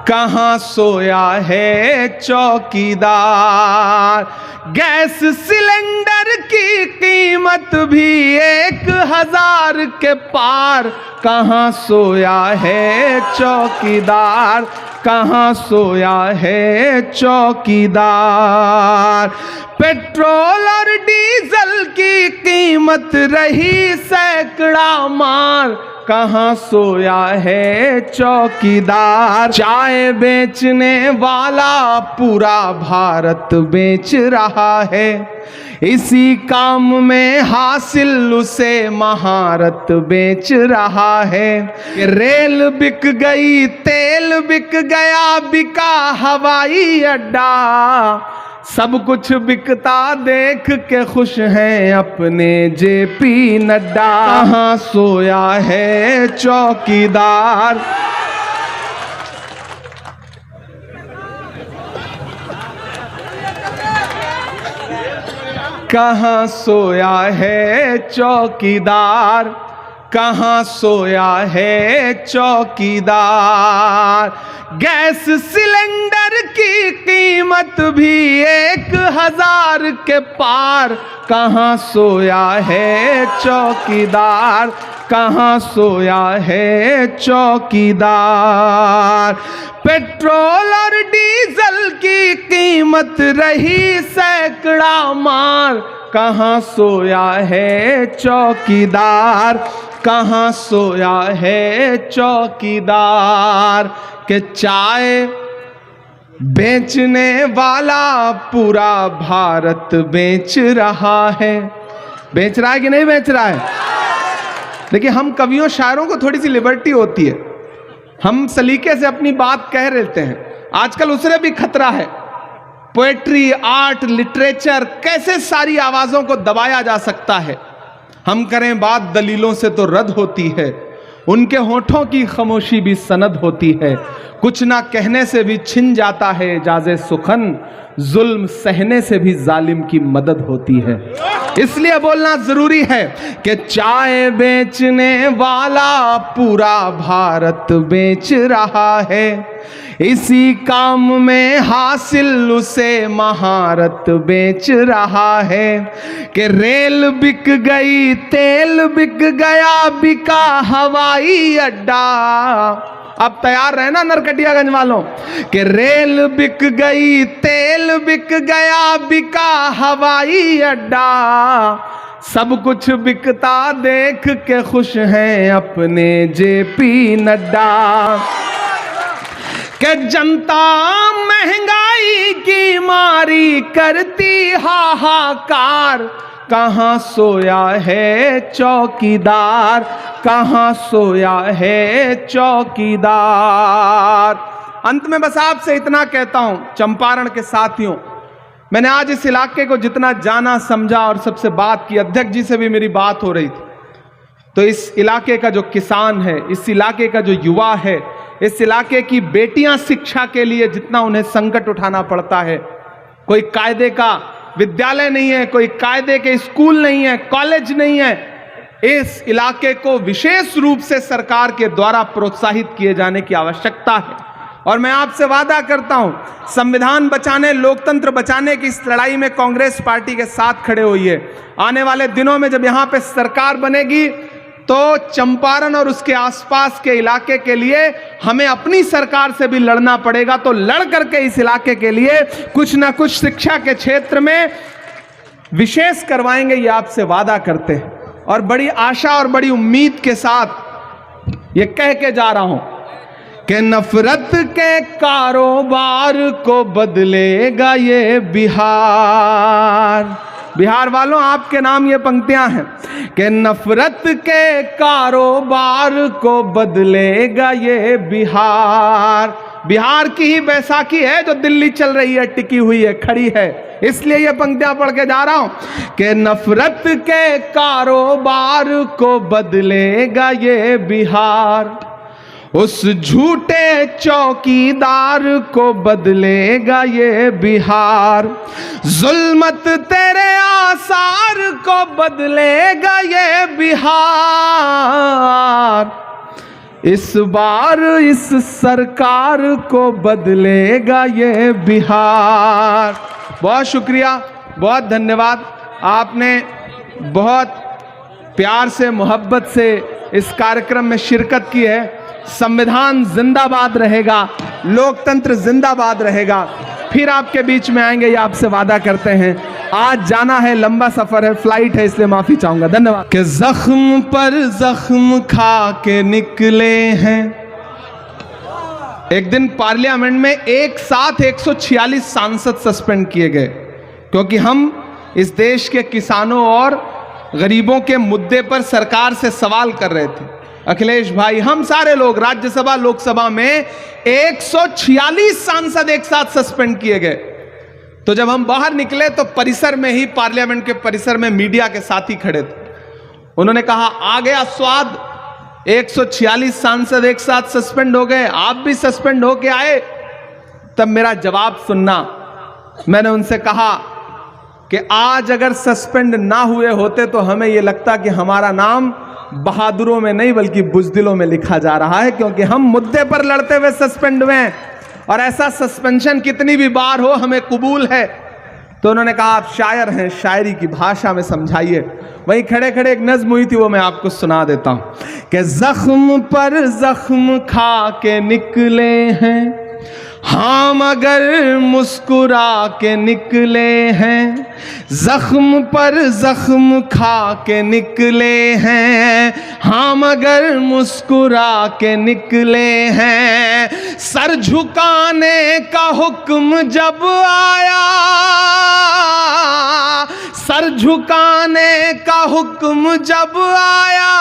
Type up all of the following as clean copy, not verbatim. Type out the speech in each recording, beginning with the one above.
कहाँ सोया है चौकीदार। गैस सिलेंडर की कीमत भी 1000 के पार, कहाँ सोया है चौकीदार, कहाँ सोया है चौकीदार। पेट्रोल और डीजल की कीमत रही सैकड़ा मार, कहाँ सोया है चौकीदार। चाय बेचने वाला पूरा भारत बेच रहा है, इसी काम में हासिल उसे महारत बेच रहा है। रेल बिक गई, तेल बिक गया, बिका हवाई अड्डा, सब कुछ बिकता देख के खुश हैं अपने जेपी नड्डा। कहाँ सोया है चौकीदार। कहाँ सोया है चौकीदार, कहाँ सोया है चौकीदार। गैस सिलेंडर की कीमत भी 1000 के पार, कहाँ सोया है चौकीदार, कहाँ सोया है चौकीदार। पेट्रोल और डीजल की कीमत रही सैकड़ा मार, कहाँ सोया है चौकीदार, कहाँ सोया है चौकीदार। के चाय बेचने वाला पूरा भारत बेच रहा है। बेच रहा है कि नहीं बेच रहा है? देखिए, हम कवियों शायरों को थोड़ी सी लिबर्टी होती है, हम सलीके से अपनी बात कह लेते हैं। आजकल उससे भी खतरा है। पोएट्री, आर्ट, लिटरेचर, कैसे सारी आवाजों को दबाया जा सकता है। हम करें बात दलीलों से तो रद्द होती है, उनके होठों की खामोशी भी सनद होती है। कुछ ना कहने से भी छिन जाता है एजाज़े सुखन, जुल्म सहने से भी जालिम की मदद होती है। इसलिए बोलना जरूरी है कि चाय बेचने वाला पूरा भारत बेच रहा है, इसी काम में हासिल उसे महारत बेच रहा है। कि रेल बिक गई, तेल बिक गया, बिका हवाई अड्डा। अब तैयार रहना नरकटियागंज वालों, कि रेल बिक गई, तेल बिक गया, बिका हवाई अड्डा, सब कुछ बिकता देख के खुश हैं अपने जेपी नड्डा। कि जनता महंगाई की मारी करती हाहाकार, कहाँ सोया है चौकीदार, कहाँ सोया है चौकीदार। अंत में बस आपसे इतना कहता हूं चंपारण के साथियों, मैंने आज इस इलाके को जितना जाना समझा और सबसे बात की, अध्यक्ष जी से भी मेरी बात हो रही थी, तो इस इलाके का जो किसान है, इस इलाके का जो युवा है, इस इलाके की बेटियां शिक्षा के लिए जितना उन्हें संकट उठाना पड़ता है, कोई कायदे का विद्यालय नहीं है, कोई कायदे के स्कूल नहीं है, कॉलेज नहीं है। इस इलाके को विशेष रूप से सरकार के द्वारा प्रोत्साहित किए जाने की आवश्यकता है। और मैं आपसे वादा करता हूं, संविधान बचाने, लोकतंत्र बचाने की इस लड़ाई में कांग्रेस पार्टी के साथ खड़े हुई है। आने वाले दिनों में जब यहां पे सरकार बनेगी तो चंपारण और उसके आसपास के इलाके के लिए हमें अपनी सरकार से भी लड़ना पड़ेगा। तो लड़ करके इस इलाके के लिए कुछ ना कुछ शिक्षा के क्षेत्र में विशेष करवाएंगे, ये आपसे वादा करते हैं। और बड़ी आशा और बड़ी उम्मीद के साथ ये कह के जा रहा हूं कि नफरत के कारोबार को बदलेगा ये बिहार। बिहार वालों, आपके नाम ये पंक्तियां हैं कि नफरत के कारोबार को बदलेगा ये बिहार। बिहार की ही बैसाखी है जो दिल्ली चल रही है, टिकी हुई है, खड़ी है। इसलिए ये पंक्तियां पढ़ के जा रहा हूं कि नफरत के कारोबार को बदलेगा ये बिहार, उस झूठे चौकीदार को बदलेगा ये बिहार, जुल्मत तेरे आसार को बदलेगा ये बिहार, इस बार इस सरकार को बदलेगा ये बिहार। बहुत शुक्रिया, बहुत धन्यवाद। आपने बहुत प्यार से, मोहब्बत से इस कार्यक्रम में शिरकत की है। संविधान जिंदाबाद रहेगा, लोकतंत्र जिंदाबाद रहेगा। फिर आपके बीच में आएंगे, ये आपसे वादा करते हैं। आज जाना है, लंबा सफर है, फ्लाइट है, इसलिए माफी चाहूंगा। धन्यवाद। कि जख्म पर जख्म खा के निकले हैं। एक दिन पार्लियामेंट में एक साथ 146 सांसद सस्पेंड किए गए, क्योंकि हम इस देश के किसानों और गरीबों के मुद्दे पर सरकार से सवाल कर रहे थे। अखिलेश भाई, हम सारे लोग, राज्यसभा लोकसभा में 146 सांसद एक साथ सस्पेंड किए गए। तो जब हम बाहर निकले तो परिसर में ही, पार्लियामेंट के परिसर में मीडिया के साथी खड़े थे। उन्होंने कहा, आ गया स्वाद, 146 सांसद एक साथ सस्पेंड हो गए, आप भी सस्पेंड होके आए। तब मेरा जवाब सुनना। मैंने उनसे कहा कि आज अगर सस्पेंड ना हुए होते तो हमें यह लगता कि हमारा नाम बहादुरों में नहीं बल्कि बुज़दिलों में लिखा जा रहा है, क्योंकि हम मुद्दे पर लड़ते हुए सस्पेंड हुए हैं। और ऐसा सस्पेंशन कितनी भी बार हो, हमें कबूल है। तो उन्होंने कहा, आप शायर हैं, शायरी की भाषा में समझाइए। वहीं खड़े खड़े एक नज्म हुई थी, वो मैं आपको सुना देता हूं कि जख्म पर जख्म खा के निकले हैं हम, अगर मुस्कुरा के निकले हैं। जख्म पर जख्म खा के निकले हैं हम, अगर मुस्कुरा के निकले हैं। सर झुकाने का हुक्म जब आया, सर झुकाने का हुक्म जब आया,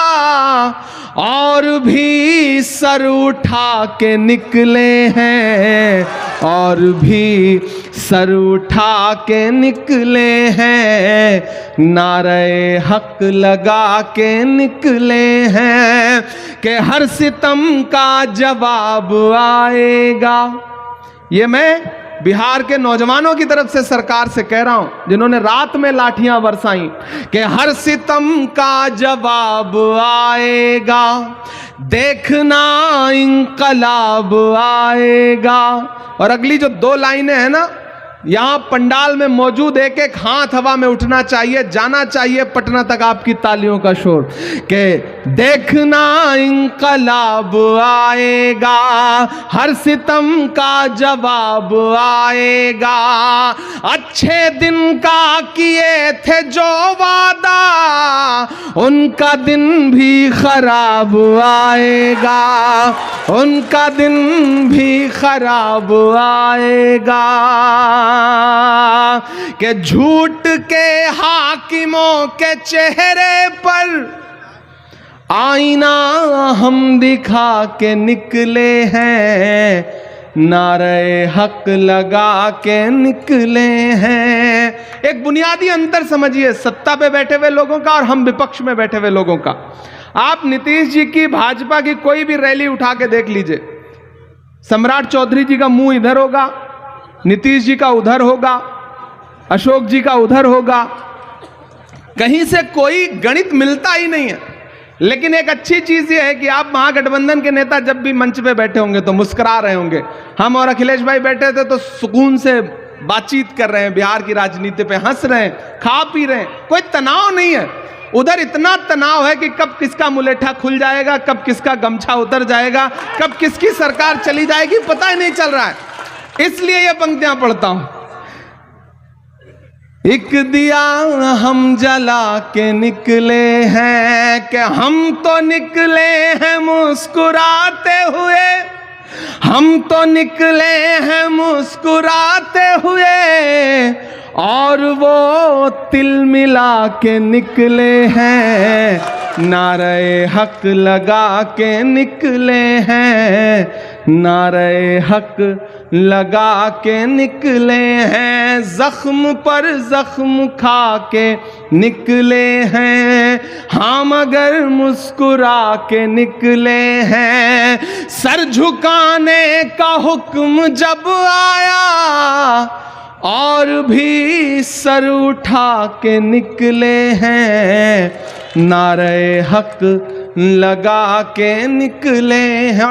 और भी सर उठा के निकले हैं, और भी सर उठा के निकले हैं। नारे हक लगा के निकले हैं कि हर सितम का जवाब आएगा। ये मैं बिहार के नौजवानों की तरफ से सरकार से कह रहा हूं, जिन्होंने रात में लाठियां बरसाई, कि हर सितम का जवाब आएगा, देखना इंकलाब आएगा। और अगली जो दो लाइनें हैं ना, यहां पंडाल में मौजूद एक एक हाथ हवा में उठना चाहिए, जाना चाहिए पटना तक आपकी तालियों का शोर, कि देखना इंकलाब आएगा, हर सितम का जवाब आएगा। अच्छे दिन का किए थे जो वादा, उनका दिन भी खराब आएगा, उनका दिन भी खराब आएगा। कि झूठ के हाकिमों के चेहरे पर आईना हम दिखा के निकले हैं, नारे हक लगा के निकले हैं। एक बुनियादी अंतर समझिए सत्ता पे बैठे हुए लोगों का और हम विपक्ष में बैठे हुए लोगों का। आप नीतीश जी की, भाजपा की कोई भी रैली उठा के देख लीजिए, सम्राट चौधरी जी का मुंह इधर होगा, नीतीश जी का उधर होगा, अशोक जी का उधर होगा, कहीं से कोई गणित मिलता ही नहीं है। लेकिन एक अच्छी चीज यह है कि आप महागठबंधन के नेता जब भी मंच पे बैठे होंगे तो मुस्कुरा रहे होंगे। हम और अखिलेश भाई बैठे थे तो सुकून से बातचीत कर रहे हैं, बिहार की राजनीति पे हंस रहे हैं, खा पी रहे हैं, कोई तनाव नहीं है। उधर इतना तनाव है कि कब किसका मुलेठा खुल जाएगा, कब किसका गमछा उतर जाएगा, कब किसकी सरकार चली जाएगी, पता ही नहीं चल रहा है। इसलिए ये पंक्तियां पढ़ता हूं। एक दिया हम जला के निकले हैं, कि हम तो निकले हैं मुस्कुराते हुए, हम तो निकले हैं मुस्कुराते हुए, और वो तिल मिला के निकले हैं, नारे हक लगा के निकले हैं, नारे हक लगा के निकले हैं। जख्म पर जख्म खा के निकले हैं हम, अगर मुस्कुरा के निकले हैं। सर झुकाने का हुक्म जब आया, और भी सर उठा के निकले हैं, नारे हक लगा के निकले हैं।